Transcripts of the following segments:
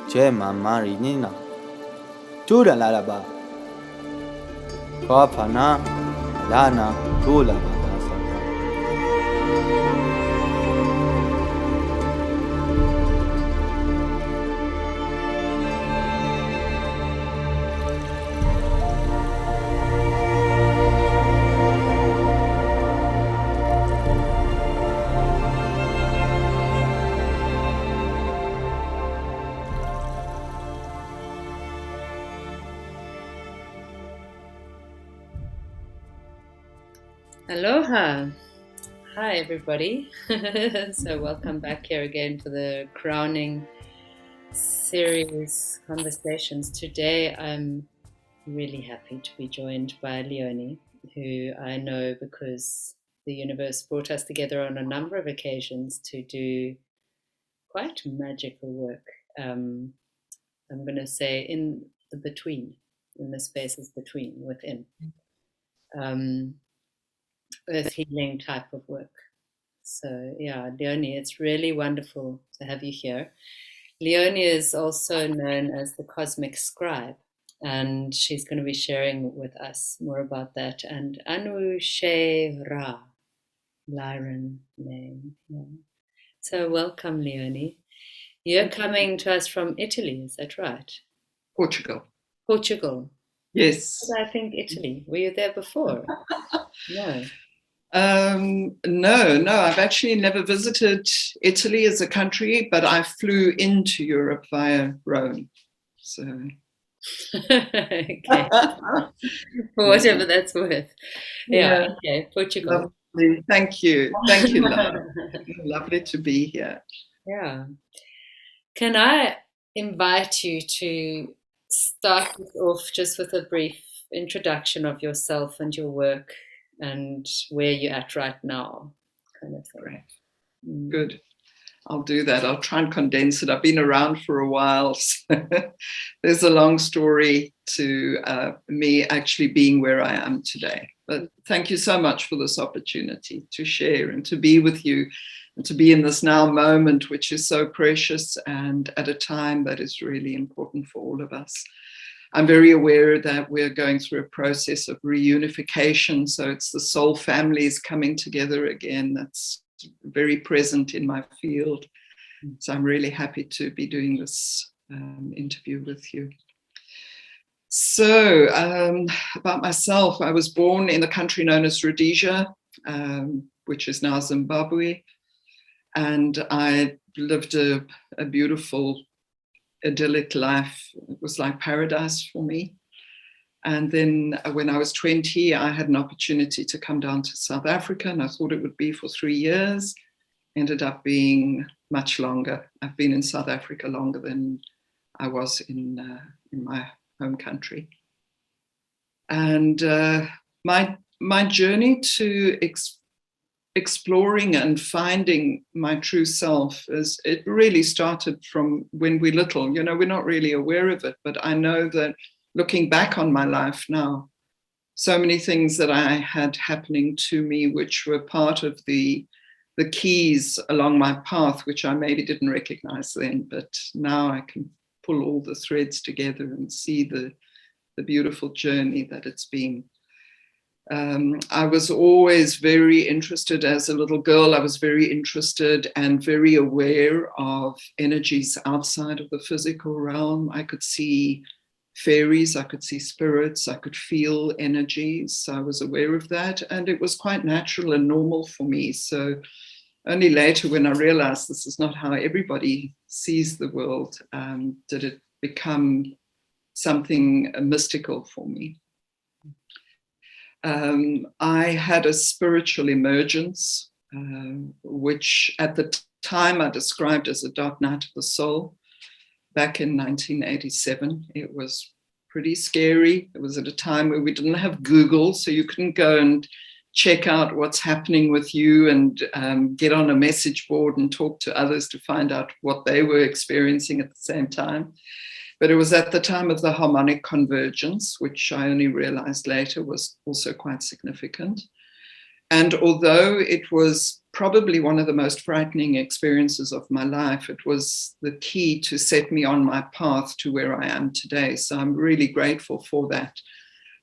che mamari nina. Tura la ba. Kopana lana tula ba. Aloha. Hi, everybody. So welcome back here again for the crowning series conversations. Today, I'm really happy to be joined by Leone, who I know because the universe brought us together on a number of occasions to do quite magical work. I'm going to say in the between, in the spaces between, within. Earth healing type of work. So yeah, Leone, it's really wonderful to have you here. Leone is also known as the Cosmic Scribe, and she's going to be sharing with us more about that. And Anu She Ra, Lyran name. Yeah. So welcome, Leone. You're coming to us from Italy, is that right? Portugal. Portugal. Yes. I think Italy. Were you there before? No. No, I've actually never visited Italy as a country, but I flew into Europe via Rome. So, okay, for whatever that's worth. Yeah. Okay, Portugal. Lovely. Thank you, love. Lovely to be here. Yeah. Can I invite you to start off just with a brief introduction of yourself and your work and where you're at right now, kind of thing. Right. Good. I'll do that. I'll try and condense it. I've been around for a while. So there's a long story to me actually being where I am today. But thank you so much for this opportunity to share and to be with you and to be in this now moment, which is so precious and at a time that is really important for all of us. I'm very aware that we're going through a process of reunification. So it's the soul families coming together again. That's very present in my field. So I'm really happy to be doing this interview with you. So about myself, I was born in a country known as Rhodesia, which is now Zimbabwe. And I lived a beautiful, idyllic life. It was like paradise for me. And then when I was 20, I had an opportunity to come down to South Africa, and I thought it would be for 3 years. Ended up being much longer. I've been in South Africa longer than I was in my home country. And my journey to exploring and finding my true self it really started from when we're little. You know, we're not really aware of it, but I know that looking back on my life now, so many things that I had happening to me, which were part of the keys along my path, which I maybe didn't recognize then, but now I can pull all the threads together and see the beautiful journey that it's been. I was always very interested as a little girl. I was very interested and very aware of energies outside of the physical realm. I could see fairies, I could see spirits, I could feel energies. So I was aware of that, and it was quite natural and normal for me. So only later, when I realized this is not how everybody sees the world, did it become something mystical for me. I had a spiritual emergence, which at the time I described as a dark night of the soul. Back in 1987, it was pretty scary. It was at a time where we didn't have Google, so you couldn't go and check out what's happening with you and get on a message board and talk to others to find out what they were experiencing at the same time. But it was at the time of the harmonic convergence, which I only realized later was also quite significant. And although it was probably one of the most frightening experiences of my life. It was the key to set me on my path to where I am today. So I'm really grateful for that.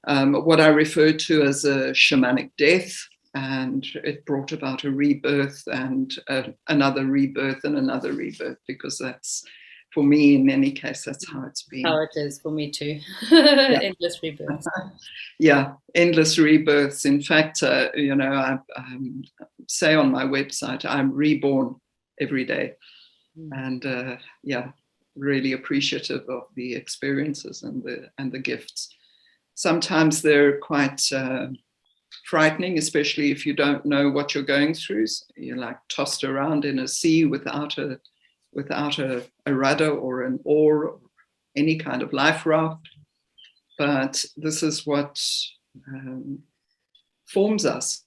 What I refer to as a shamanic death, and it brought about a rebirth and another rebirth and another rebirth, because that's, for me, in any case, that's how it's been. How it is for me too. Endless rebirths. Yeah, endless rebirths. In fact, you know, I say on my website, I'm reborn every day. And yeah, really appreciative of the experiences and the gifts. Sometimes they're quite frightening, especially if you don't know what you're going through. So you're like tossed around in a sea without a rudder or an oar or any kind of life raft. But this is what forms us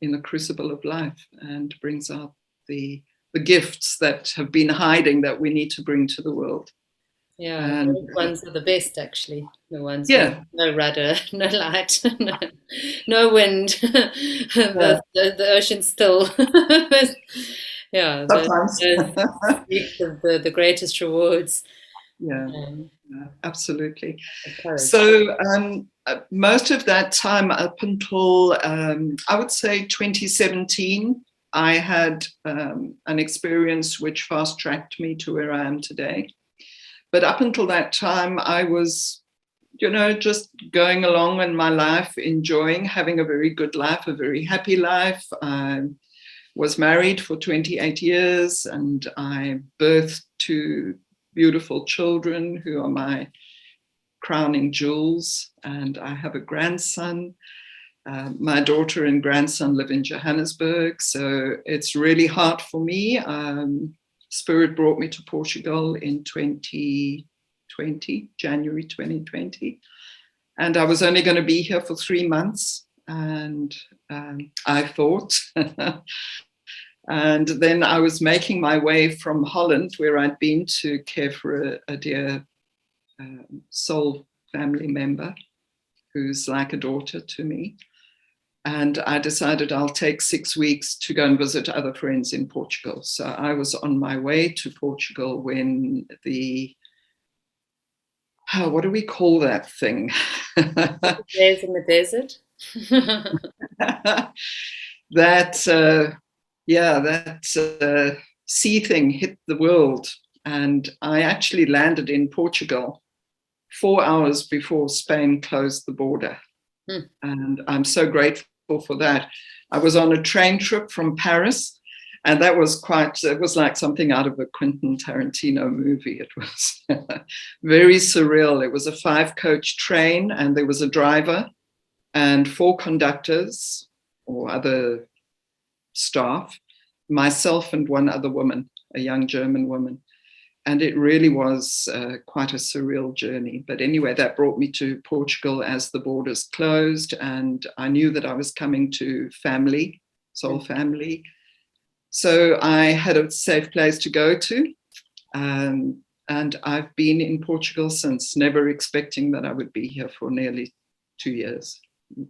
in the crucible of life and brings out the gifts that have been hiding, that we need to bring to the world. Yeah, And those ones are the best, actually. The ones yeah, with no rudder, no light, no wind, the ocean still. Yeah, sometimes. the greatest rewards. Yeah, absolutely. Courage. So most of that time, up until I would say 2017, I had an experience which fast-tracked me to where I am today. But up until that time, I was, you know, just going along in my life, enjoying, having a very good life, a very happy life. I was married for 28 years, and I birthed two beautiful children who are my crowning jewels. And I have a grandson. My daughter and grandson live in Johannesburg, so it's really hard for me. Spirit brought me to Portugal in 2020, January 2020. And I was only going to be here for 3 months. And I thought, and then I was making my way from Holland, where I'd been to care for a dear soul family member who's like a daughter to me. And I decided I'll take 6 weeks to go and visit other friends in Portugal. So I was on my way to Portugal when what do we call that thing? Days in the desert. That sea thing hit the world. And I actually landed in Portugal 4 hours before Spain closed the border. And I'm so grateful for that. I was on a train trip from Paris, and it was like something out of a Quentin Tarantino movie. It was very surreal. It was a 5-coach train, and there was a driver and 4 conductors or other staff, myself and one other woman, a young German woman. And it really was quite a surreal journey. But anyway, that brought me to Portugal as the borders closed. And I knew that I was coming to family, soul family. So I had a safe place to go to. And I've been in Portugal since, never expecting that I would be here for nearly 2 years.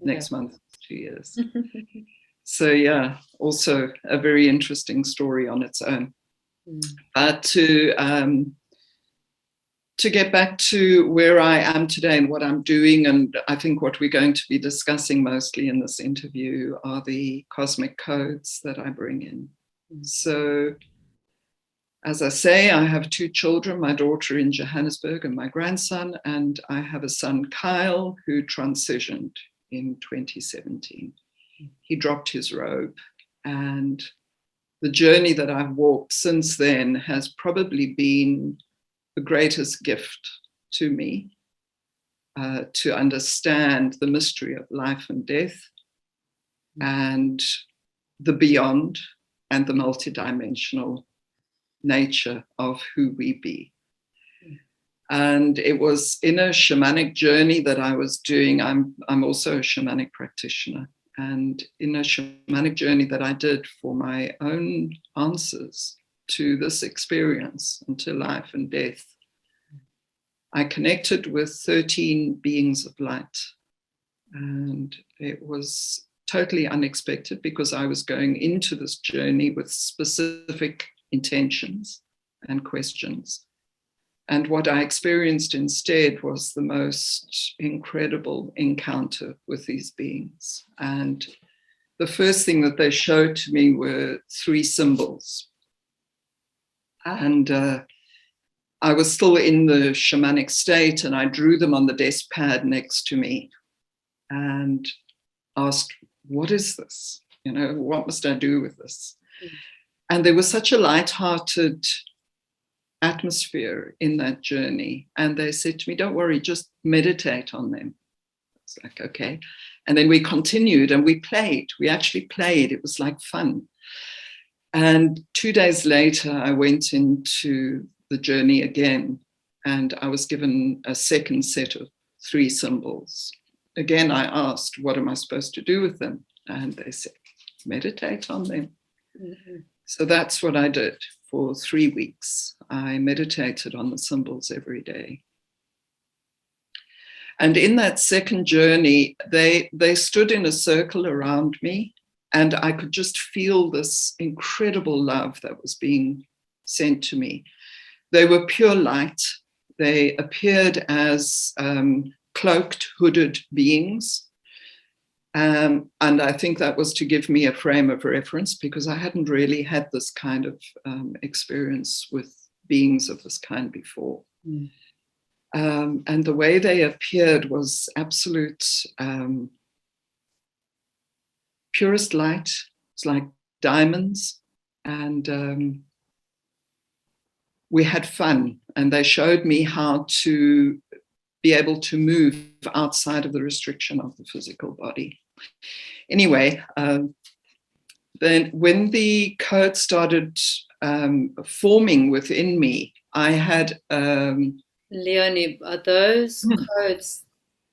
Next month, 2 years. So yeah, also a very interesting story on its own. But to get back to where I am today and what I'm doing, and I think what we're going to be discussing mostly in this interview are the cosmic codes that I bring in. So, as I say, I have 2 children, my daughter in Johannesburg and my grandson, and I have a son, Kyle, who transitioned in 2017. He dropped his robe, and the journey that I've walked since then has probably been the greatest gift to me, to understand the mystery of life and death and the beyond and the multidimensional nature of who we be. And it was in a shamanic journey that I was doing. I'm also a shamanic practitioner. And in a shamanic journey that I did for my own answers to this experience and to life and death, I connected with 13 beings of light. And it was totally unexpected because I was going into this journey with specific intentions and questions. And what I experienced instead was the most incredible encounter with these beings. And the first thing that they showed to me were 3 symbols. And I was still in the shamanic state, and I drew them on the desk pad next to me and asked, what is this? You know, what must I do with this? And there was such a light-hearted atmosphere in that journey. And they said to me, don't worry, just meditate on them. It's like, okay. And then we continued and we played. We actually played. It was like fun. And 2 days later, I went into the journey again, and I was given a second set of 3 symbols. Again, I asked, what am I supposed to do with them? And they said, meditate on them. Mm-hmm. So that's what I did for 3 weeks. I meditated on the symbols every day. And in that second journey, they stood in a circle around me, and I could just feel this incredible love that was being sent to me. They were pure light. They appeared as cloaked, hooded beings. And I think that was to give me a frame of reference, because I hadn't really had this kind of experience with beings of this kind before. Mm. And the way they appeared was absolute purest light. It's like diamonds. And we had fun, and they showed me how to be able to move outside of the restriction of the physical body. Anyway, then when the code started forming within me, I had... Leone, are those codes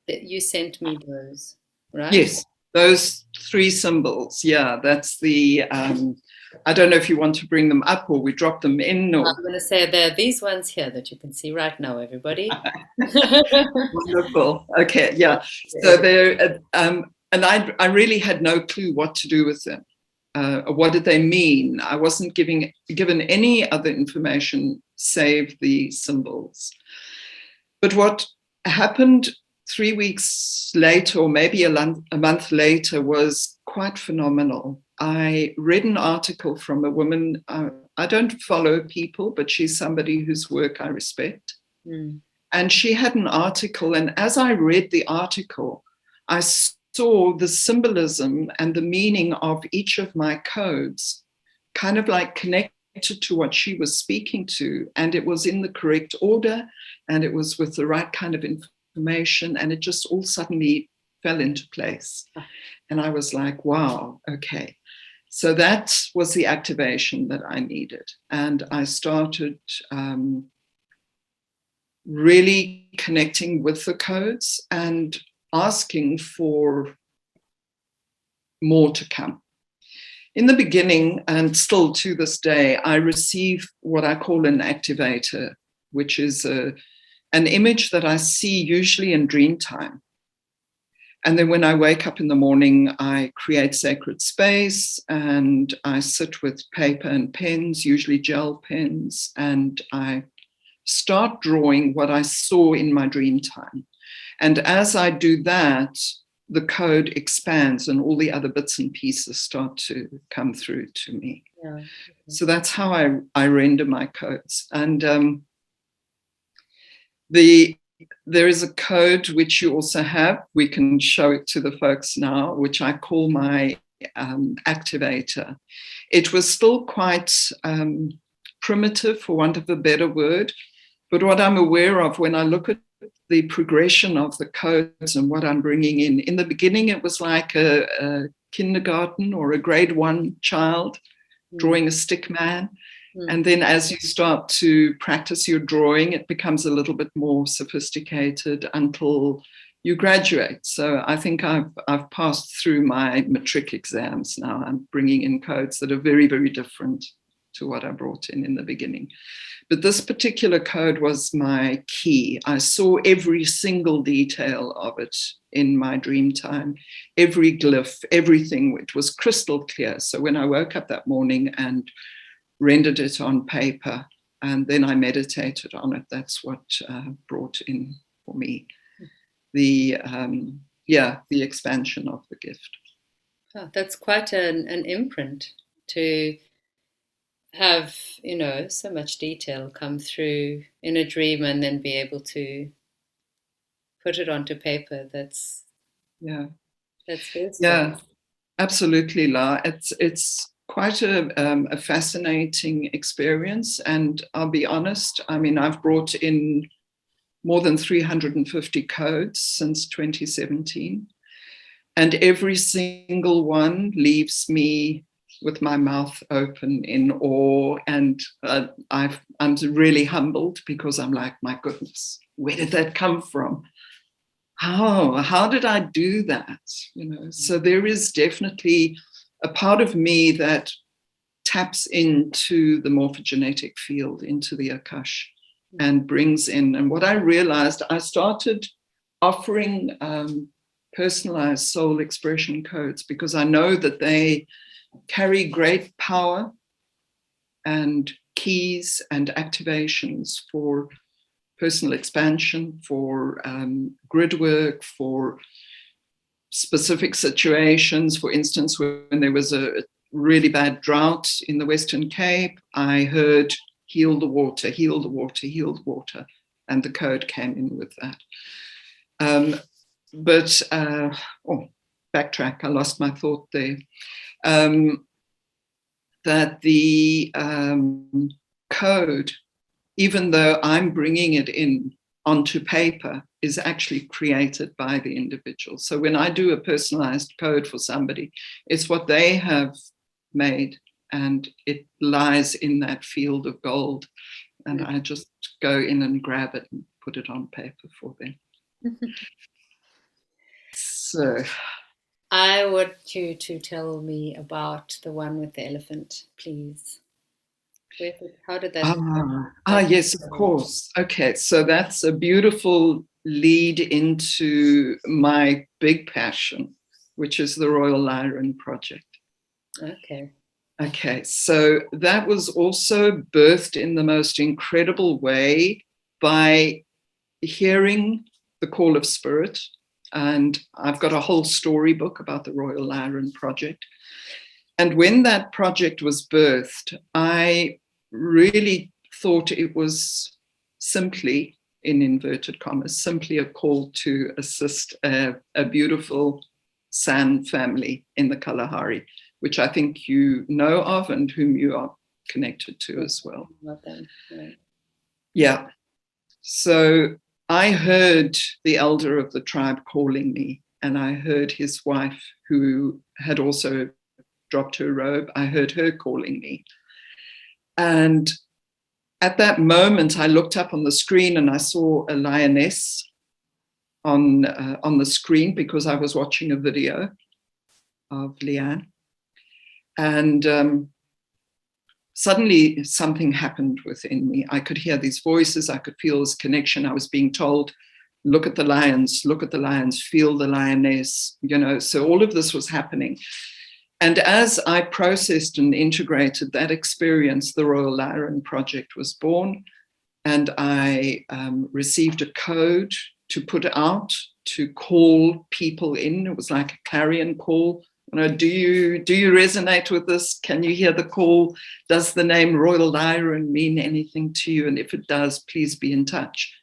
that you sent me those, right? Yes, those 3 symbols. Yeah, that's the... I don't know if you want to bring them up or we drop them in. Or... I'm going to say there are these ones here that you can see right now, everybody. Wonderful. Okay, yeah. So they're... and I really had no clue what to do with them. What did they mean? I wasn't given any other information save the symbols. But what happened 3 weeks later, or maybe a month later, was quite phenomenal. I read an article from a woman. I don't follow people, but she's somebody whose work I respect. Mm. And she had an article, and as I read the article, I saw the symbolism and the meaning of each of my codes kind of like connected to what she was speaking to, and it was in the correct order, and it was with the right kind of information, and it just all suddenly fell into place. And I was like, wow, okay. So that was the activation that I needed. And I started really connecting with the codes and asking for more to come. In the beginning, and still to this day, I receive what I call an activator, which is an image that I see usually in dream time. And then when I wake up in the morning, I create sacred space, and I sit with paper and pens, usually gel pens, and I start drawing what I saw in my dream time. And as I do that, the code expands and all the other bits and pieces start to come through to me. Yeah. Okay. So that's how I render my codes. And there is a code which you also have. We can show it to the folks now, which I call my activator. It was still quite primitive, for want of a better word. But what I'm aware of when I look at the progression of the codes and what I'm bringing in the beginning, it was like a kindergarten or a grade 1 child drawing a stick man. And then as you start to practice your drawing, it becomes a little bit more sophisticated until you graduate. So I think I've passed through my matric exams now. I'm bringing in codes that are very, very different to what I brought in the beginning. But this particular code was my key. I saw every single detail of it in my dream time, every glyph, everything, which was crystal clear. So when I woke up that morning and rendered it on paper, and then I meditated on it, that's what brought in for me the expansion of the gift. Oh, that's quite an imprint to have, so much detail come through in a dream and then be able to put it onto paper. That's very yeah, absolutely, La. It's quite a fascinating experience, and I'll be honest, I mean, I've brought in more than 350 codes since 2017, and every single one leaves me with my mouth open in awe, and I'm really humbled, because I'm like, my goodness, where did that come from? How did I do that? So there is definitely a part of me that taps into the morphogenetic field, into the Akash, and brings in. And what I realized, I started offering personalized soul expression codes, because I know that they carry great power and keys and activations for personal expansion, for grid work, for specific situations. For instance, when there was a really bad drought in the Western Cape, I heard heal the water, heal the water, heal the water, and the code came in with that. Backtrack, I lost my thought there. That the code, even though I'm bringing it in onto paper, is actually created by the individual. So when I do a personalized code for somebody, it's what they have made, and it lies in that field of gold. And I just go in and grab it and put it on paper for them. So I want you to tell me about the one with the elephant, please. How did that? Yes, of course. Okay, so that's a beautiful lead into my big passion, which is the Royal Lyran Project. Okay, so that was also birthed in the most incredible way by hearing the call of spirit. And I've got a whole storybook about the Royal Lyran Project. And when that project was birthed, I really thought it was simply, in inverted commas, simply a call to assist a beautiful San family in the Kalahari, which I think you know of and whom you are connected to as well. Yeah. So I heard the elder of the tribe calling me, and I heard his wife, who had also dropped her robe. I heard her calling me. And at that moment, I looked up on the screen and I saw a lioness on the screen, because I was watching a video of Leone. And suddenly something happened within me. I could hear these voices. I could feel this connection. I was being told, look at the lions, feel the lioness, so all of this was happening. And as I processed and integrated that experience, the Royal Lyran Project was born, and I received a code to put out to call people in. It was like a clarion call. Do you resonate with this? Can you hear the call? Does the name Royal Lyran mean anything to you? And if it does, please be in touch.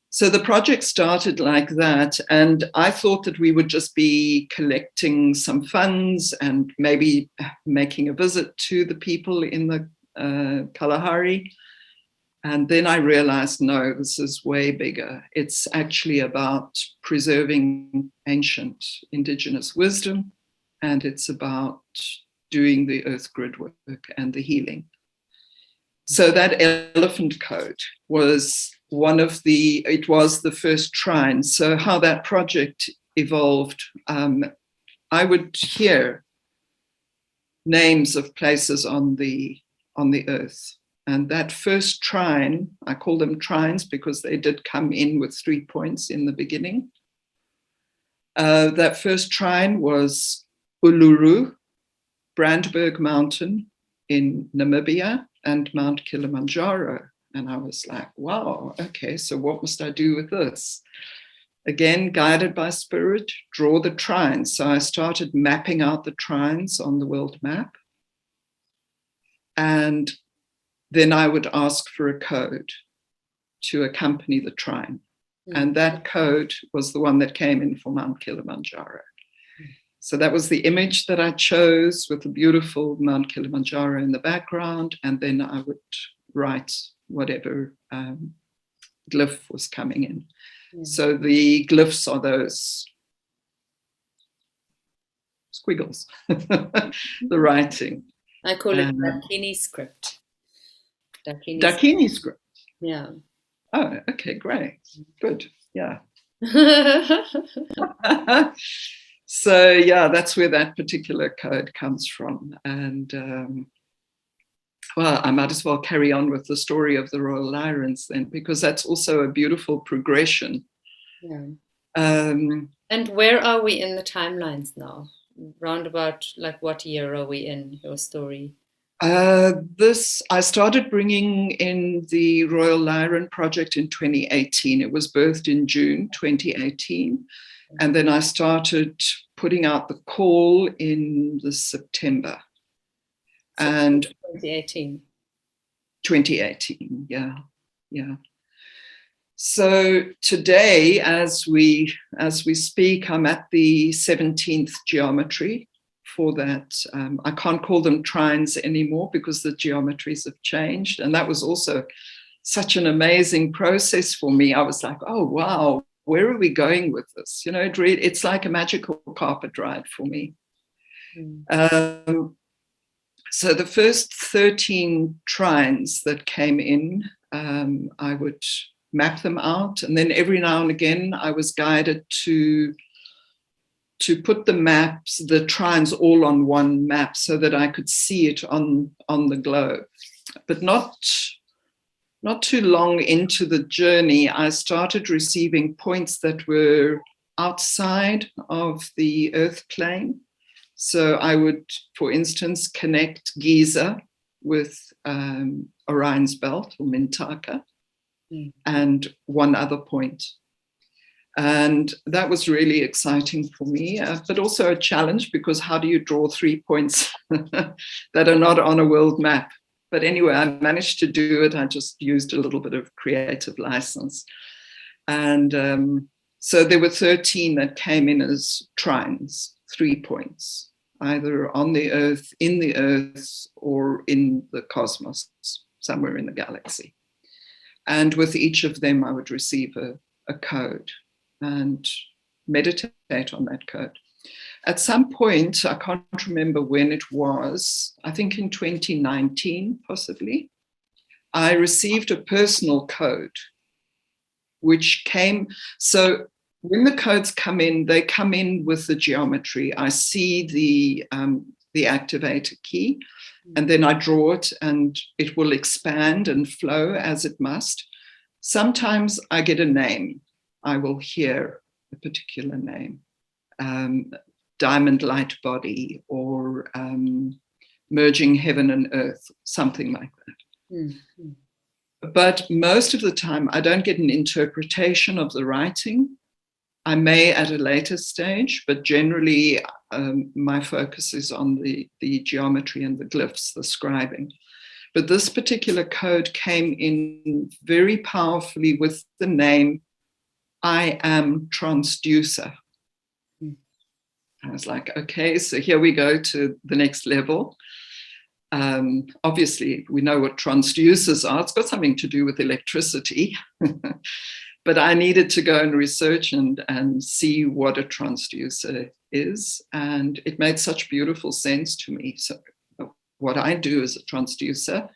So the project started like that, and I thought that we would just be collecting some funds and maybe making a visit to the people in the Kalahari. And then I realized, no, this is way bigger. It's actually about preserving ancient indigenous wisdom, and it's about doing the earth grid work and the healing. So that elephant code was it was the first trine. So how that project evolved, I would hear names of places on the on the earth. And that first trine, I call them trines because they did come in with 3 points in the beginning. That first trine was Uluru, Brandberg Mountain in Namibia, and Mount Kilimanjaro. And I was like, wow, okay, so what must I do with this? Again, guided by spirit, draw the trines. So I started mapping out the trines on the world map. And then I would ask for a code to accompany the trine. And that code was the one that came in for Mount Kilimanjaro. So that was the image that I chose with the beautiful Mount Kilimanjaro in the background. And then I would write whatever glyph was coming in. So the glyphs are those squiggles, the writing. I call it Dakini script. Dakini script. Yeah. Oh, okay, great. Good. Yeah. So, yeah, that's where that particular code comes from. And, well, I might as well carry on with the story of the Royal Lyrans then, because that's also a beautiful progression. Yeah. And where are we in the timelines now? Round about, like, what year are we in, your story? I started bringing in the Royal Lyran project in 2018. It was birthed in June 2018. And then I started putting out the call in the September. So and 2018. 2018, yeah. So today, as we speak, I'm at the 17th geometry for that. I can't call them trines anymore because the geometries have changed. And that was also such an amazing process for me. I was like, oh, wow, where are we going with this? You know, it's like a magical carpet ride for me. So the first 13 trines that came in, I would map them out. And then every now and again, I was guided to put the trines all on one map so that I could see it on the globe. But not too long into the journey, I started receiving points that were outside of the Earth plane. So I would, for instance, connect Giza with Orion's belt or Mintaka and one other point. And that was really exciting for me, but also a challenge because how do you draw 3 points that are not on a world map? But anyway, I managed to do it. I just used a little bit of creative license. And so there were 13 that came in as trines, 3 points, either on the Earth, in the Earth, or in the cosmos, somewhere in the galaxy. And with each of them, I would receive a code and meditate on that code. At some point, I can't remember when it was, I think in 2019, possibly, I received a personal code, which came, so when the codes come in, they come in with the geometry. I see the activator key, and then I draw it, and it will expand and flow as it must. Sometimes I get a name. I will hear a particular name, diamond light body, or merging heaven and earth, something like that. Mm-hmm. But most of the time, I don't get an interpretation of the writing. I may at a later stage, but generally my focus is on the geometry and the glyphs, the scribing. But this particular code came in very powerfully with the name, I am transducer. I was like, okay, so here we go to the next level. Obviously, we know what transducers are. It's got something to do with electricity. But I needed to go and research and see what a transducer is. And it made such beautiful sense to me. So what I do as a transducer,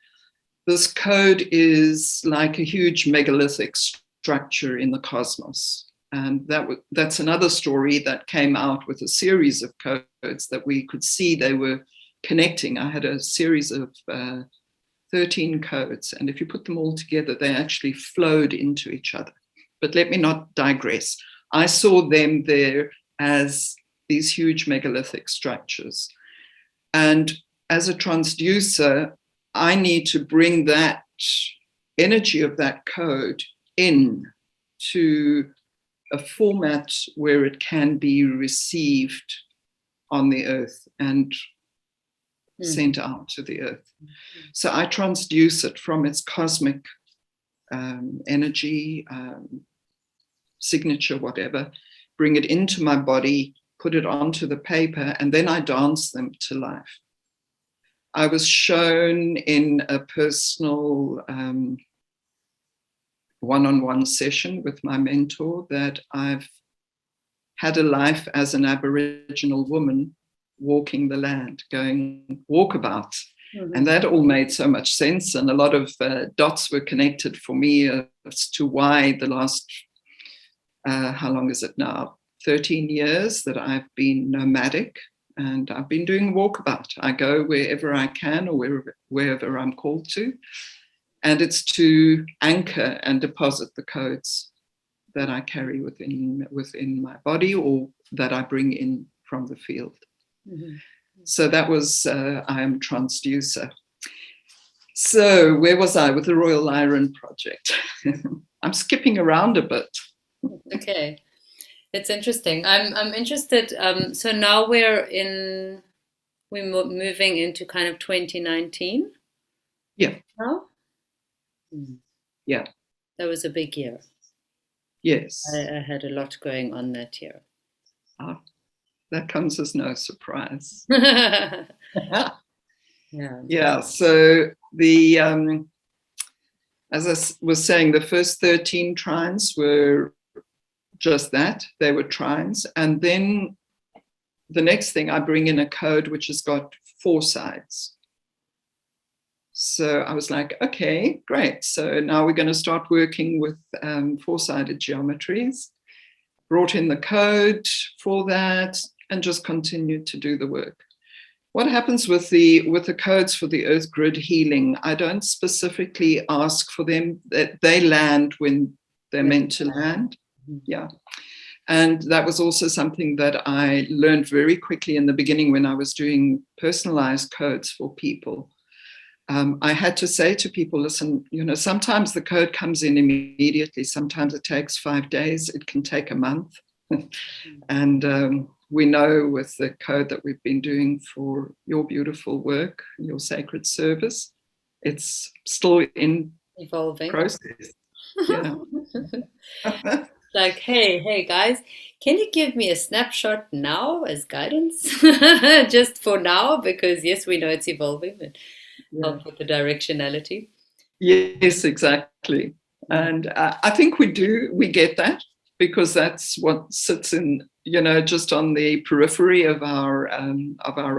this code is like a huge megalithic structure in the cosmos. And that's another story that came out with a series of codes that we could see they were connecting. I had a series of 13 codes. And if you put them all together, they actually flowed into each other. But let me not digress. I saw them there as these huge megalithic structures. And as a transducer, I need to bring that energy of that code in to a format where it can be received on the earth and sent out to the earth. So I transduce it from its cosmic energy, signature, whatever, bring it into my body, put it onto the paper, and then I dance them to life. I was shown in a personal one-on-one session with my mentor that I've had a life as an Aboriginal woman walking the land, going walkabout. And that all made so much sense. And a lot of dots were connected for me as to why the last, how long is it now? 13 years that I've been nomadic, and I've been doing walkabout. I go wherever I can or wherever I'm called to. And it's to anchor and deposit the codes that I carry within my body or that I bring in from the field. So that was, I am transducer. So where was I with the Royal Iron Project? I'm skipping around a bit. Okay, it's interesting. I'm interested. So now we're moving into kind of 2019. Yeah. Now? Yeah. That was a big year. Yes. I had a lot going on that year. That comes as no surprise. Yeah. Yeah. So the as I was saying, the first 13 trines were just that. They were trines. And then the next thing, I bring in a code which has got 4 sides. So I was like, okay, great. So now we're going to start working with 4-sided geometries. Brought in the code for that and just continued to do the work. What happens with the codes for the Earth Grid healing? I don't specifically ask for them. That they land when they're meant to land. Yeah. And that was also something that I learned very quickly in the beginning when I was doing personalized codes for people. I had to say to people, listen, sometimes the code comes in immediately. Sometimes it takes 5 days. It can take a month. And we know with the code that we've been doing for your beautiful work, your sacred service, it's still in evolving process. Yeah. Like, hey guys, can you give me a snapshot now as guidance? Just for now, because yes, we know it's evolving, but help with the directionality. Yes, exactly. And I think we get that, because that's what sits in, just on the periphery of our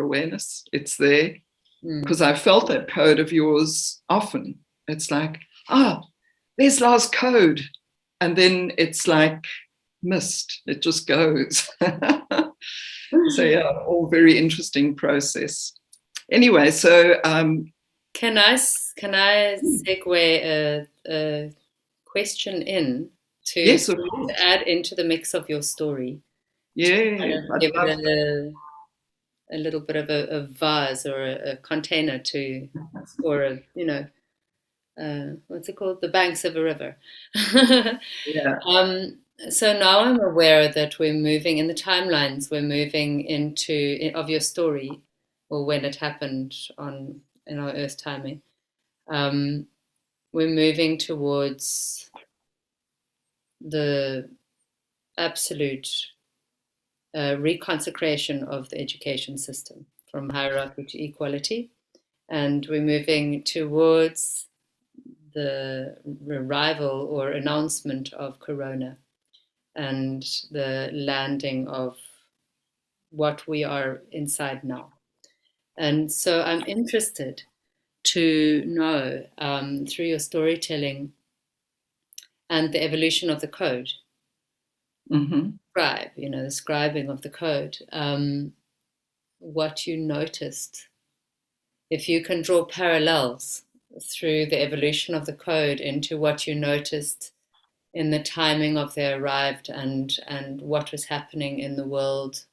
awareness. It's there because I felt that code of yours often. It's like, there's last code. And then it's like mist. It just goes. So yeah, all very interesting process. Anyway, so can I segue a question in to, yes, of course, to add into the mix of your story? Yeah, give it a little bit of a vase or a container to, or what's it called? The banks of a river. Yeah. So now I'm aware that we're moving in the timelines. We're moving into of your story, or when it happened in our Earth timing. We're moving towards the absolute reconsecration of the education system from hierarchy to equality, and we're moving towards the arrival or announcement of Corona and the landing of what we are inside now. And so I'm interested to know, through your storytelling and the evolution of the code, Scribe, the scribing of the code, what you noticed. If you can draw parallels through the evolution of the code into what you noticed in the timing of they arrived and what was happening in the world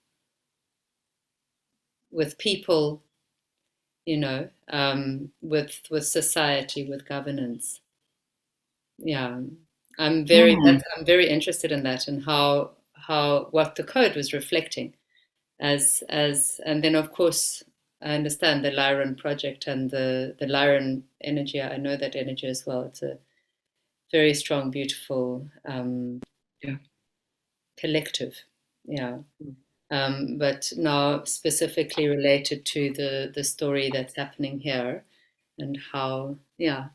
with people, with society, with governance. Yeah, I'm very interested in that and how what the code was reflecting as and then of course I understand the Lyran project and the Lyran energy. I know that energy as well. It's a very strong, beautiful collective. Yeah. But now specifically related to the story that's happening here and how,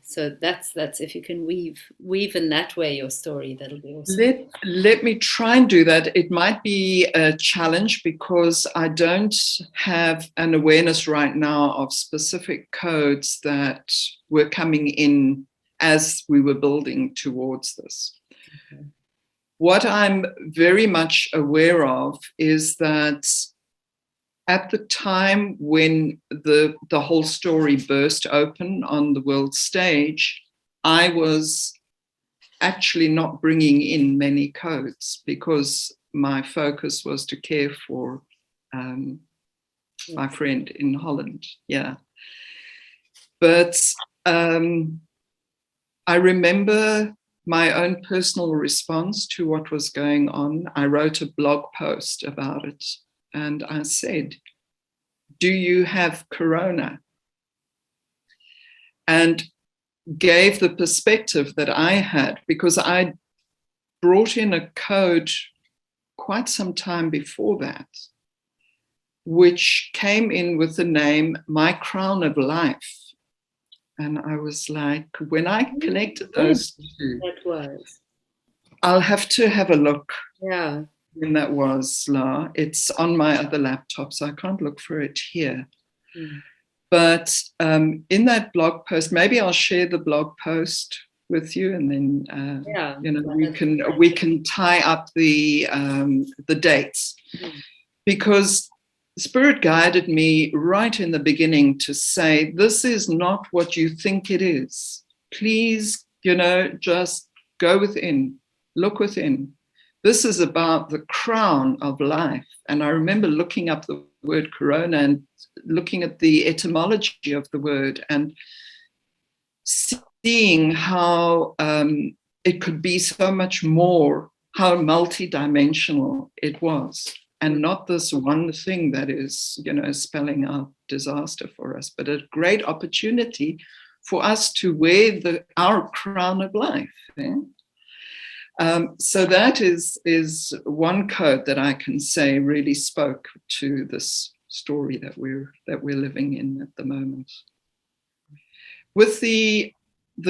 so that's if you can weave in that way your story, that'll be awesome. Let me try and do that. It might be a challenge because I don't have an awareness right now of specific codes that were coming in as we were building towards this. Okay. What I'm very much aware of is that at the time when the whole story burst open on the world stage, I was actually not bringing in many codes because my focus was to care for my friend in Holland. Yeah. But I remember my own personal response to what was going on. I wrote a blog post about it and I said, "Do you have corona?" And gave the perspective that I had because I brought in a code quite some time before that, which came in with the name My Crown of Life. And I was like, when I connected those two, that was. I'll have to have a look. Yeah. When that was, La. It's on my other laptop, so I can't look for it here. But in that blog post, maybe I'll share the blog post with you, and then we can tie up the dates, because Spirit guided me right in the beginning to say, this is not what you think it is. Please, just go within, look within. This is about the crown of life. And I remember looking up the word corona and looking at the etymology of the word and seeing how it could be so much more, how multidimensional it was. And not this one thing that is, spelling out disaster for us, but a great opportunity for us to wear our crown of life. So that is one code that I can say really spoke to this story that we're living in at the moment. With the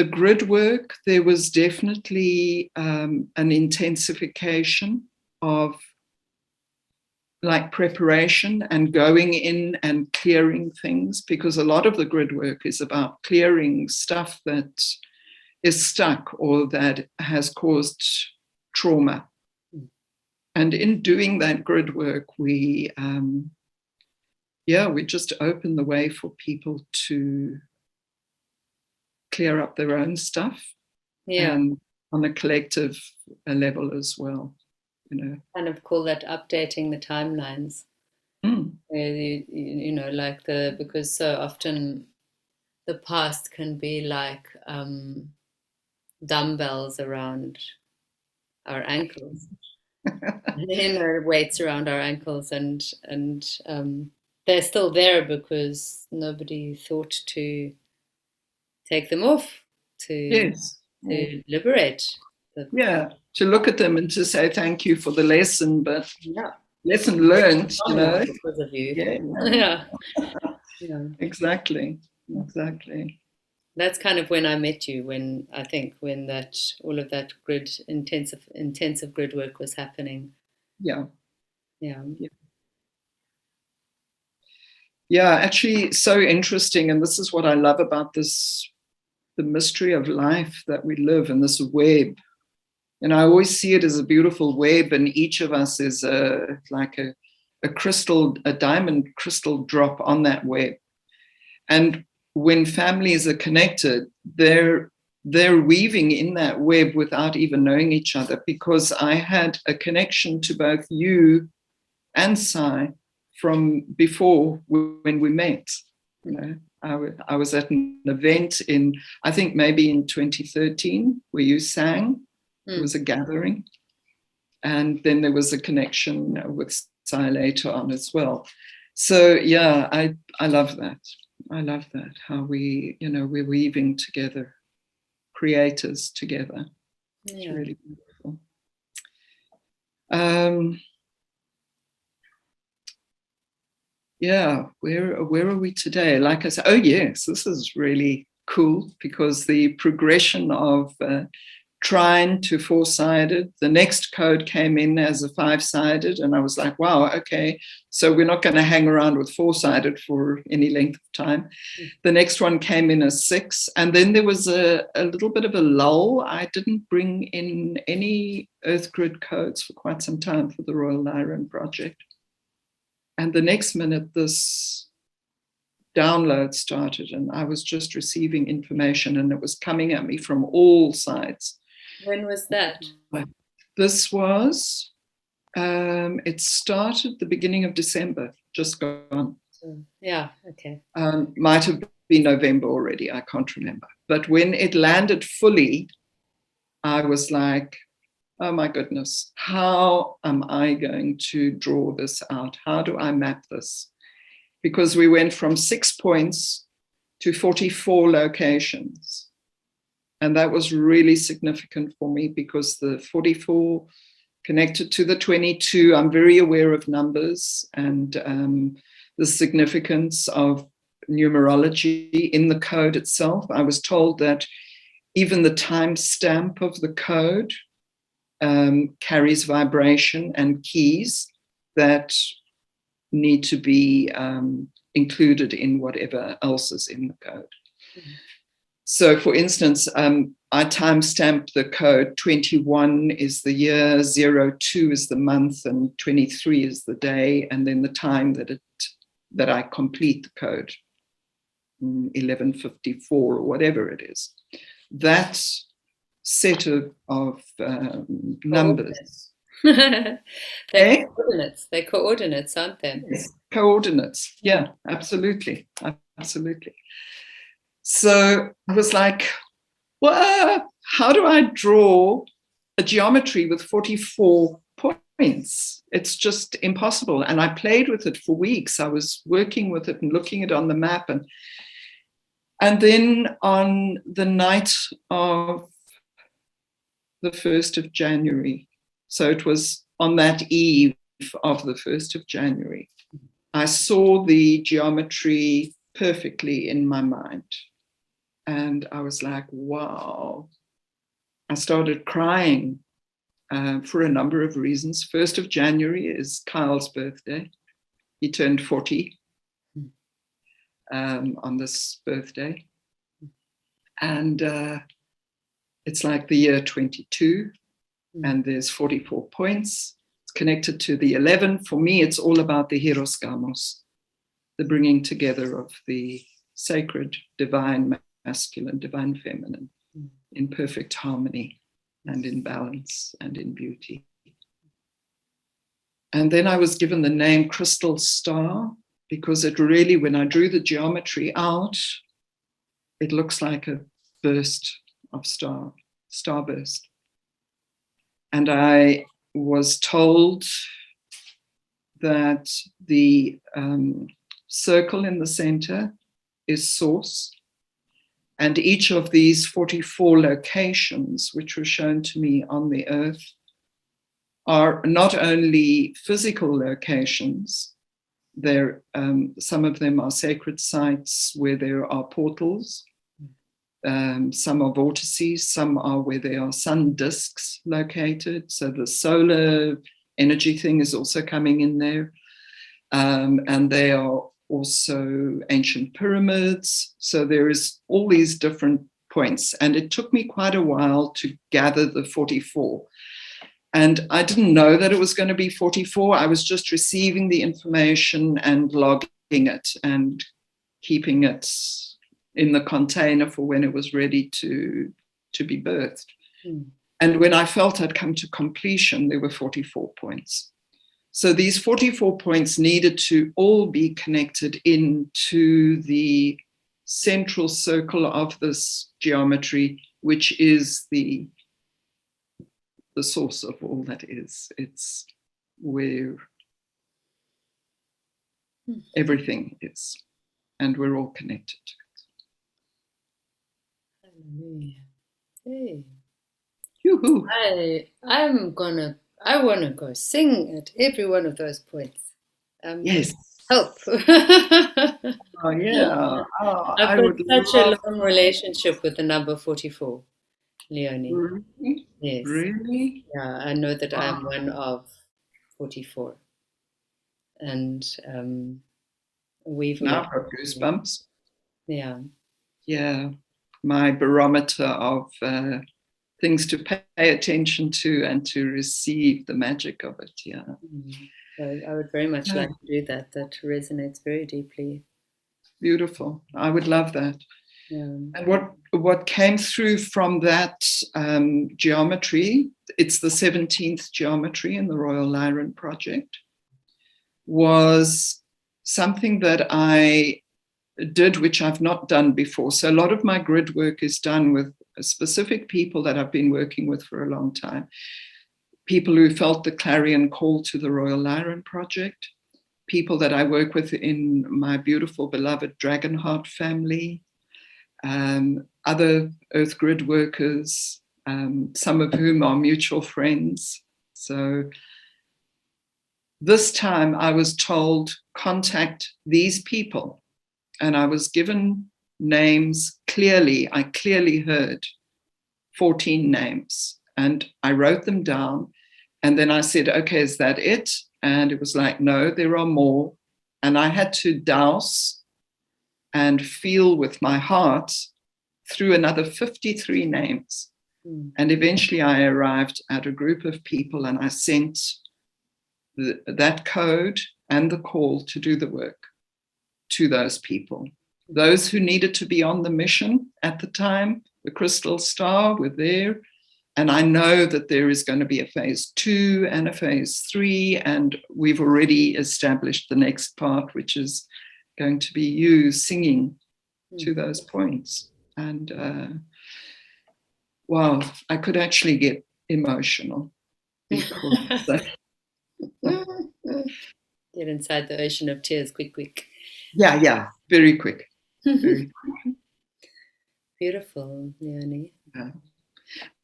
grid work, there was definitely an intensification of like preparation and going in and clearing things, because a lot of the grid work is about clearing stuff that is stuck or that has caused trauma. And in doing that grid work, we just open the way for people to clear up their own stuff, and on a collective level as well. Kind of call that updating the timelines. Because so often the past can be like dumbbells around our ankles, weights around our ankles, and they're still there because nobody thought to take them off, to liberate. To look at them and to say thank you for the lesson, but lesson learned, because of you. Yeah. Exactly. That's kind of when I met you, when that all of that grid intensive grid work was happening. Yeah, actually so interesting. And this is what I love about this, the mystery of life that we live in, this web. And I always see it as a beautiful web, and each of us is like a diamond crystal drop on that web. And when families are connected, they're weaving in that web without even knowing each other, because I had a connection to both you and Sai from before when we met. You know, I was at an event in, I think maybe in 2013, where you sang. It was a gathering. And then there was a connection with Sai later on as well. So yeah, I love that. I love that, how we, you know, we're weaving together, creators together. Yeah. It's really beautiful. Yeah, where are we today? Like I said, oh yes, this is really cool, because the progression of trine to four-sided, the next code came in as a five-sided, and I was like, wow, okay, so we're not going to hang around with four-sided for any length of time. The next one came in as 6, and then there was a little bit of a lull. I didn't bring in any Earth Grid codes for quite some time for the Royal Lyran project. And the next minute, this download started, and I was just receiving information, and it was coming at me from all sides. When was that? This was, it started the beginning of December, just gone. Yeah, okay. Might have been November already, I can't remember. But when it landed fully, I was like, oh my goodness, how am I going to draw this out? How do I map this? Because we went from 6 points to 44 locations. And that was really significant for me, because the 44 connected to the 22, I'm very aware of numbers and the significance of numerology in the code itself. I was told that even the timestamp of the code carries vibration and keys that need to be included in whatever else is in the code. So for instance, I timestamped the code. 21 is the year, 02 is the month, and 23 is the day, and then the time that I complete the code, 11:54 or whatever it is. That set of numbers. They're coordinates. They're coordinates, aren't they? Yes, coordinates. Yeah, absolutely. Absolutely. So I was like, well, how do I draw a geometry with 44 points? It's just impossible. And I played with it for weeks. I was working with it and looking at it on the map. And then on the night of the 1st of January, so it was on that eve of the 1st of January, I saw the geometry perfectly in my mind. And I was like, wow. I started crying for a number of reasons. 1st of January is Kyle's birthday. He turned 40 on this birthday. And it's like the year 22, and there's 44 points. It's connected to the 11. For me, it's all about the hieros, the bringing together of the sacred, divine masculine, divine feminine, in perfect harmony and in balance and in beauty. And then I was given the name Crystal Star, because it really, when I drew the geometry out, it looks like a burst of starburst. And I was told that the circle in the center is source. And each of these 44 locations, which were shown to me on the earth, are not only physical locations, some of them are sacred sites where there are portals, some are vortices, some are where there are sun disks located. So the solar energy thing is also coming in there. And they are also ancient pyramids. So there is all these different points. And it took me quite a while to gather the 44. And I didn't know that it was going to be 44. I was just receiving the information and logging it and keeping it in the container for when it was ready to be birthed. Mm. And when I felt I'd come to completion, there were 44 points. So these 44 points needed to all be connected into the central circle of this geometry, which is the source of all that is. It's where everything is, and we're all connected to it. Hallelujah. Hey. Yoo-hoo. I want to go sing at every one of those points. Yes. Help. Oh, yeah. Oh, I've I got would such a love long relationship with the number 44, Leone. Really? Yes. Really? Yeah, I know that I'm one of 44. And we've Now met. I've got goosebumps. Yeah. Yeah. My barometer of things to pay attention to and to receive the magic of it. Yeah. So I would very much like to do that. That resonates very deeply. Beautiful. I would love that. Yeah. And what came through from that geometry, it's the 17th geometry in the Royal Lyran project, was something that I did, which I've not done before. So a lot of my grid work is done with specific people that I've been working with for a long time. People who felt the clarion call to the Royal Lyran project, people that I work with in my beautiful, beloved Dragonheart family, other Earth Grid workers, some of whom are mutual friends. So this time I was told, contact these people. And I was given names clearly. I clearly heard 14 names. And I wrote them down. And then I said, okay, is that it? And it was like, no, there are more. And I had to douse and feel with my heart through another 53 names. And eventually I arrived at a group of people and I sent that code and the call to do the work to those people. Those who needed to be on the mission at the time, the Crystal Star, were there. And I know that there is going to be a phase 2 and a phase 3, and we've already established the next part, which is going to be you singing to those points. And wow, I could actually get emotional. Get inside the ocean of tears, quick. Yeah, very quick. Very quick. Beautiful, Leone. Yeah.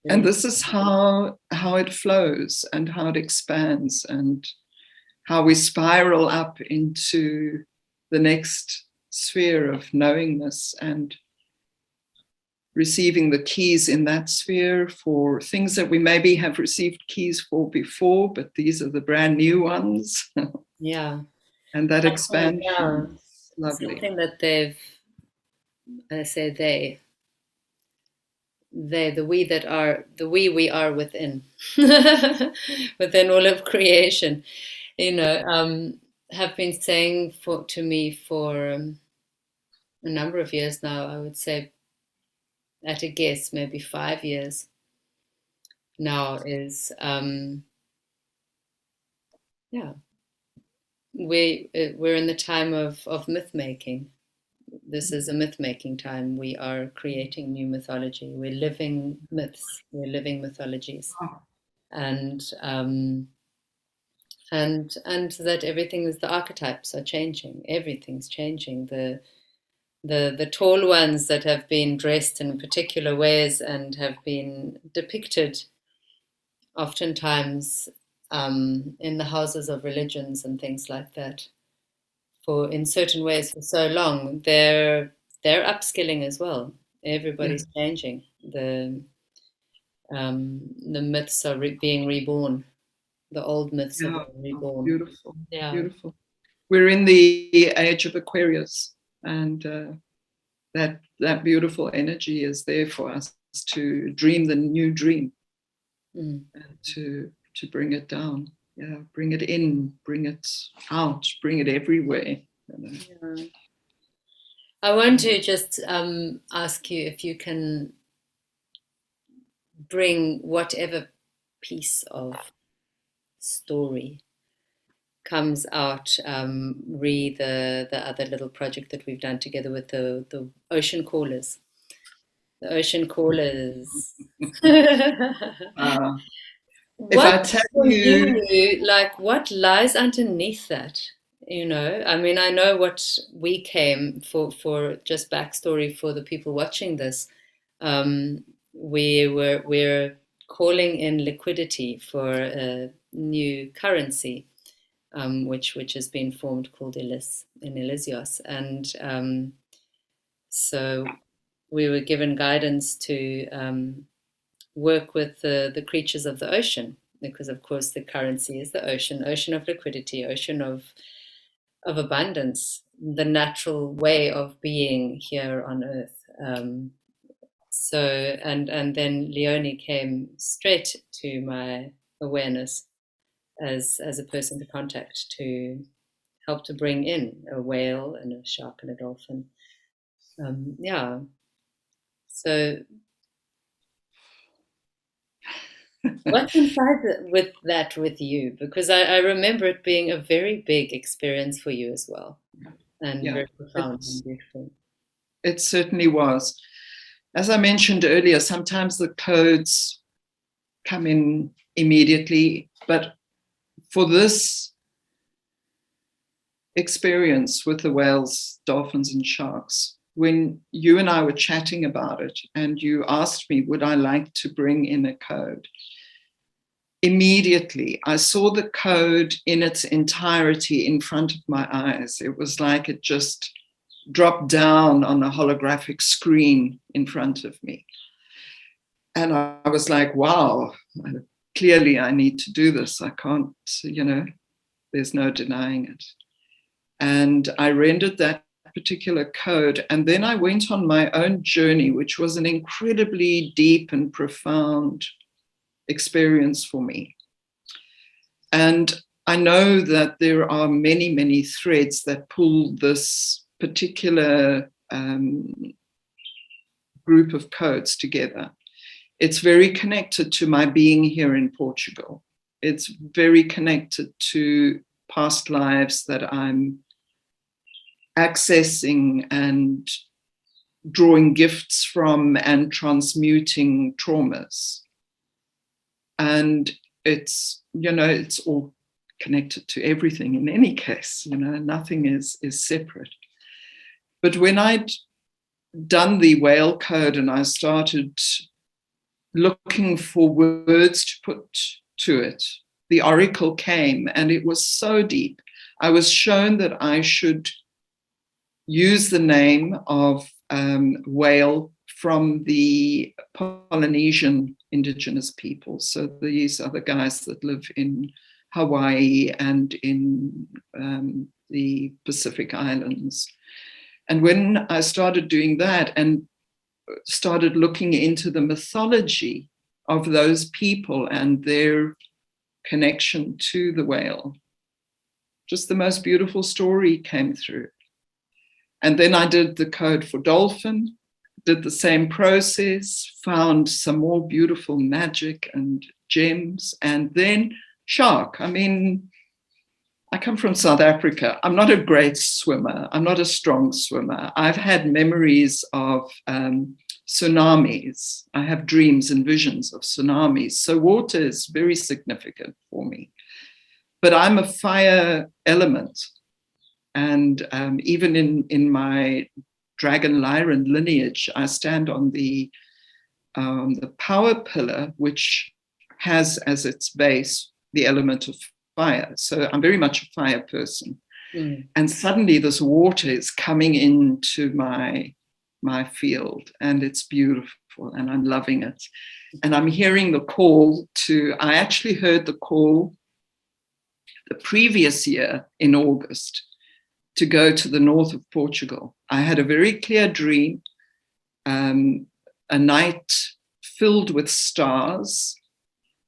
And this is how it flows and how it expands and how we spiral up into the next sphere of knowingness and receiving the keys in that sphere for things that we maybe have received keys for before, but these are the brand new ones. Yeah. And that expansion. Yeah. Lovely. Something that the we are within, within all of creation, have been saying to me for a number of years now. I would say, at a guess, maybe 5 years now, is we're in the time of myth making. This is a myth-making time. We are creating new mythology. We're living myths. We're living mythologies, and that everything is, the archetypes are changing. Everything's changing. The tall ones that have been dressed in particular ways and have been depicted, oftentimes in the houses of religions and things like that, in certain ways for so long, they're upskilling as well. Everybody's changing. The myths are being reborn. The old myths are being reborn. Beautiful. Yeah. Beautiful. We're in the age of Aquarius, and that beautiful energy is there for us to dream the new dream and to bring it down. Yeah, bring it in, bring it out, bring it everywhere. I want to just ask you if you can bring whatever piece of story comes out, the other little project that we've done together with the ocean callers. The ocean callers. If I What tell for you, you, like what lies underneath that? You know, I mean, I know what we came for just backstory for the people watching this. We're calling in liquidity for a new currency, which has been formed called Elysios. And so we were given guidance to work with the creatures of the ocean, because of course the currency is the ocean, ocean of liquidity, ocean of abundance, the natural way of being here on earth. So and then Leone came straight to my awareness as a person to contact, to help to bring in a whale and a shark and a dolphin. Yeah. So what's inside with that with you? Because I remember it being a very big experience for you as well, and yeah, very profound and beautiful. it certainly was. As I mentioned earlier, sometimes the codes come in immediately, but for this experience with the whales, dolphins, and sharks, when you and I were chatting about it and you asked me, would I like to bring in a code? Immediately, I saw the code in its entirety in front of my eyes. It was like it just dropped down on a holographic screen in front of me. And I was like, wow, clearly I need to do this. I can't, there's no denying it. And I rendered that particular code. And then I went on my own journey, which was an incredibly deep and profound experience for me. And I know that there are many, many threads that pull this particular group of codes together. It's very connected to my being here in Portugal. It's very connected to past lives that I'm accessing and drawing gifts from and transmuting traumas. And it's, it's all connected to everything in any case, nothing is separate. But when I'd done the whale code and I started looking for words to put to it, the oracle came, and it was so deep. I was shown that I should use the name of whale from the Polynesian indigenous people. So these are the guys that live in Hawaii and in the Pacific Islands. And when I started doing that and started looking into the mythology of those people and their connection to the whale, just the most beautiful story came through. And then I did the code for dolphin, did the same process, found some more beautiful magic and gems, and then shark. I mean, I come from South Africa. I'm not a great swimmer. I'm not a strong swimmer. I've had memories of tsunamis. I have dreams and visions of tsunamis. So water is very significant for me. But I'm a fire element. And even in my Dragon Lyran lineage, I stand on the power pillar, which has as its base the element of fire. So I'm very much a fire person. And suddenly this water is coming into my field, and it's beautiful, and I'm loving it. And I'm hearing the call I actually heard the call the previous year in August to go to the north of Portugal. I had a very clear dream, a night filled with stars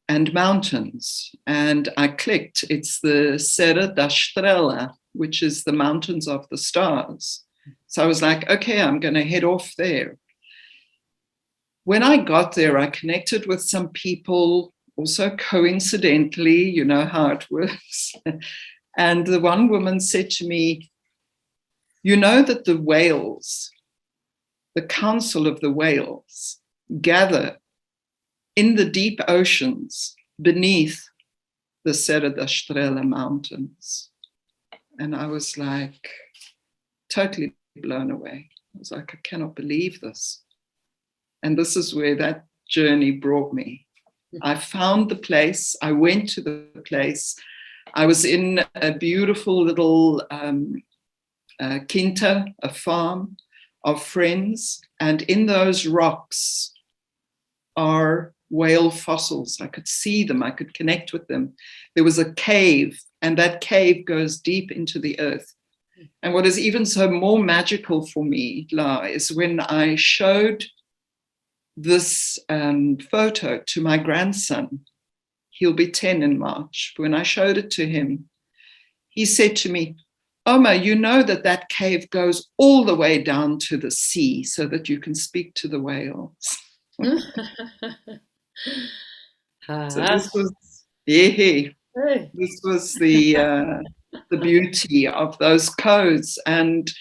and mountains. And I clicked, it's the Serra da Estrela, which is the mountains of the stars. So I was like, okay, I'm going to head off there. When I got there, I connected with some people, also coincidentally, you know how it works. And the one woman said to me, you know that the whales, the council of the whales, gather in the deep oceans beneath the Serra da Estrela mountains. And I was like, totally blown away. I was like, I cannot believe this. And this is where that journey brought me. I found the place. I went to the place. I was in a beautiful little quinta, a farm of friends. And in those rocks are whale fossils. I could see them. I could connect with them. There was a cave, and that cave goes deep into the earth. And what is even so more magical for me, La, is when I showed this photo to my grandson. He'll be 10 in March. When I showed it to him, he said to me, Oma, you know that that cave goes all the way down to the sea so that you can speak to the whales. So this was, this was the beauty of those codes, and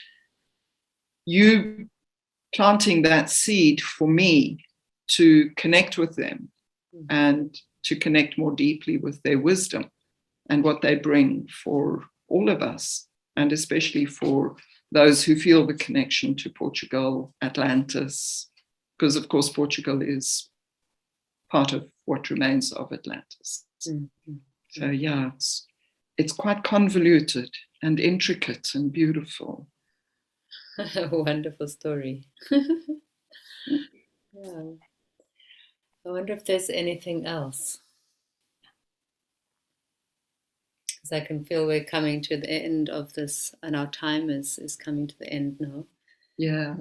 you planting that seed for me to connect with them and to connect more deeply with their wisdom and what they bring for all of us, and especially for those who feel the connection to Portugal, Atlantis, because of course Portugal is part of what remains of Atlantis. Mm-hmm. So yeah, it's quite convoluted and intricate and beautiful. A wonderful story. Yeah. I wonder if there's anything else. Because I can feel we're coming to the end of this, and our time is coming to the end now. Yeah.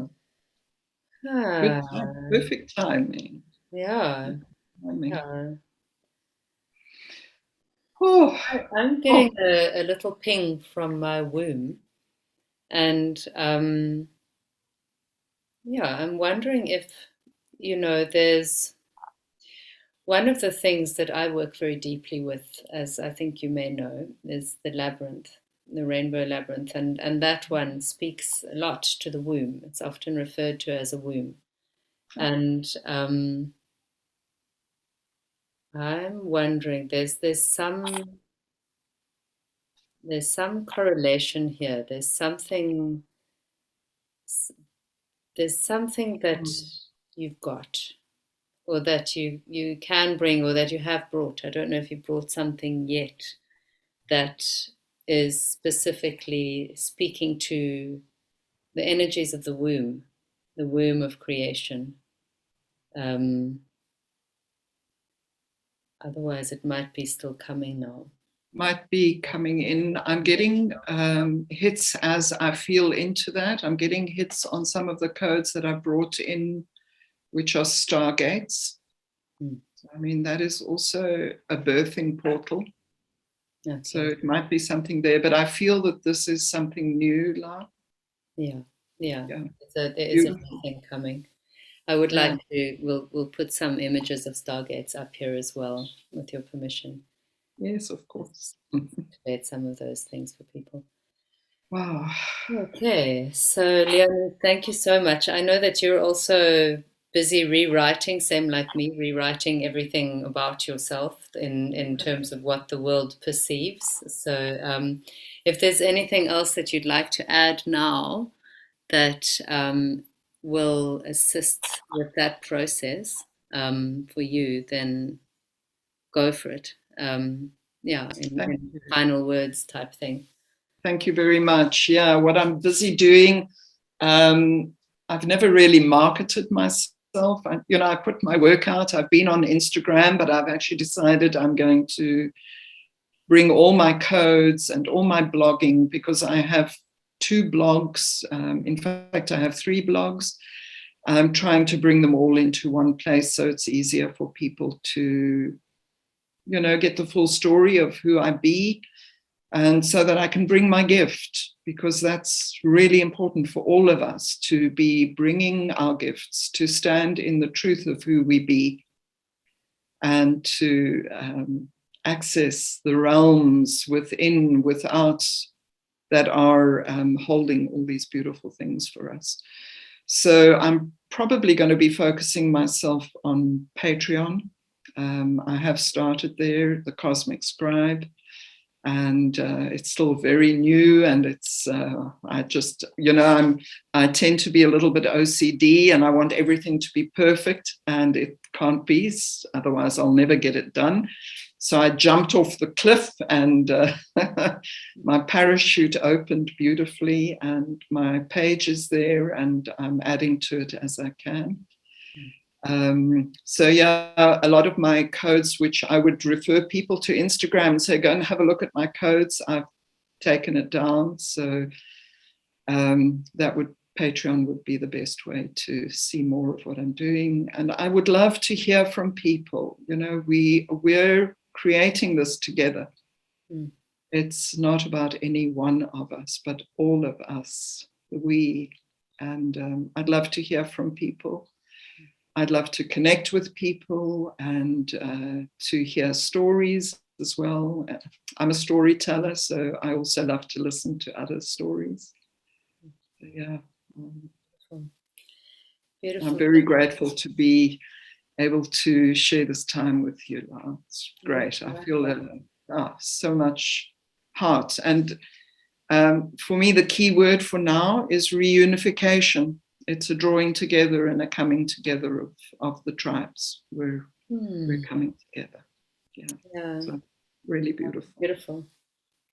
Good time, perfect timing. Yeah. Yeah. Oh. I'm getting a little ping from my womb. And yeah, I'm wondering if, you know, there's one of the things that I work very deeply with, as I think you may know, is the labyrinth, the rainbow labyrinth. And that one speaks a lot to the womb. It's often referred to as a womb. And I'm wondering, there's some correlation here. There's something that you've got, or that you can bring, or that you have brought. I don't know if you brought something yet that is specifically speaking to the energies of the womb of creation. Otherwise, it might be still coming now. Might be coming in. I'm getting hits as I feel into that. I'm getting hits on some of the codes that I brought in, which are stargates. I mean, that is also a birthing portal. Okay. So it might be something there, but I feel that this is something new, La. Yeah. So there is something coming. I would like to, we'll put some images of stargates up here as well, with your permission. Yes, of course. Create some of those things for people. Wow. Okay, so Leone, thank you so much. I know that you're also busy rewriting, same like me, rewriting everything about yourself in terms of what the world perceives. So if there's anything else that you'd like to add now that will assist with that process for you, then go for it. In final words type thing. Thank you very much. Yeah, what I'm busy doing, I've never really marketed myself. I put my work out. I've been on Instagram, but I've actually decided I'm going to bring all my codes and all my blogging, because I have 2 blogs. In fact, I have 3 blogs. I'm trying to bring them all into one place so it's easier for people to, get the full story of who I be. And so that I can bring my gift, because that's really important for all of us, to be bringing our gifts, to stand in the truth of who we be, and to access the realms within, without, that are holding all these beautiful things for us. So I'm probably going to be focusing myself on Patreon. I have started there, the Cosmic Scribe, and it's still very new, and it's I just, I tend to be a little bit OCD, and I want everything to be perfect, and it can't be, otherwise I'll never get it done. So I jumped off the cliff, and my parachute opened beautifully, and my page is there, and I'm adding to it as I can. So yeah, a lot of my codes, which I would refer people to Instagram and say, go and have a look at my codes, I've taken it down. So Patreon would be the best way to see more of what I'm doing. And I would love to hear from people. We're creating this together. It's not about any one of us, but all of us, we. And I'd love to hear from people. I'd love to connect with people, and to hear stories as well. I'm a storyteller, so I also love to listen to other stories. Yeah. Beautiful. I'm very grateful to be able to share this time with you, Lara. It's great. I feel so much heart. And for me, the key word for now is reunification. It's a drawing together and a coming together of the tribes. We're coming together. Yeah. So really beautiful. Beautiful.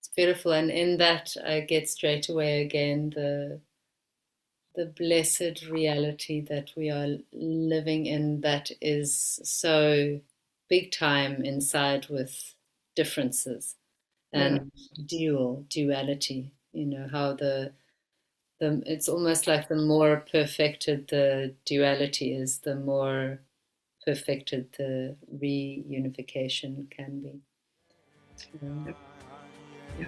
It's beautiful. And in that, I get straight away again the blessed reality that we are living in, that is so big time inside, with differences and duality, how it's almost like the more perfected the duality is, the more perfected the reunification can be. Yeah.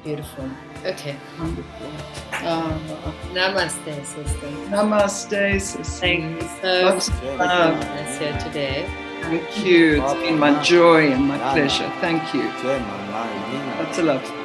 Beautiful. Okay. Wonderful. Namaste, sister. Namaste, sister. Thank you so much for Lots of joining love. us here today. Thank you. It's been my joy and my pleasure. Thank you. Joy, Mama, Nina. Lots of love.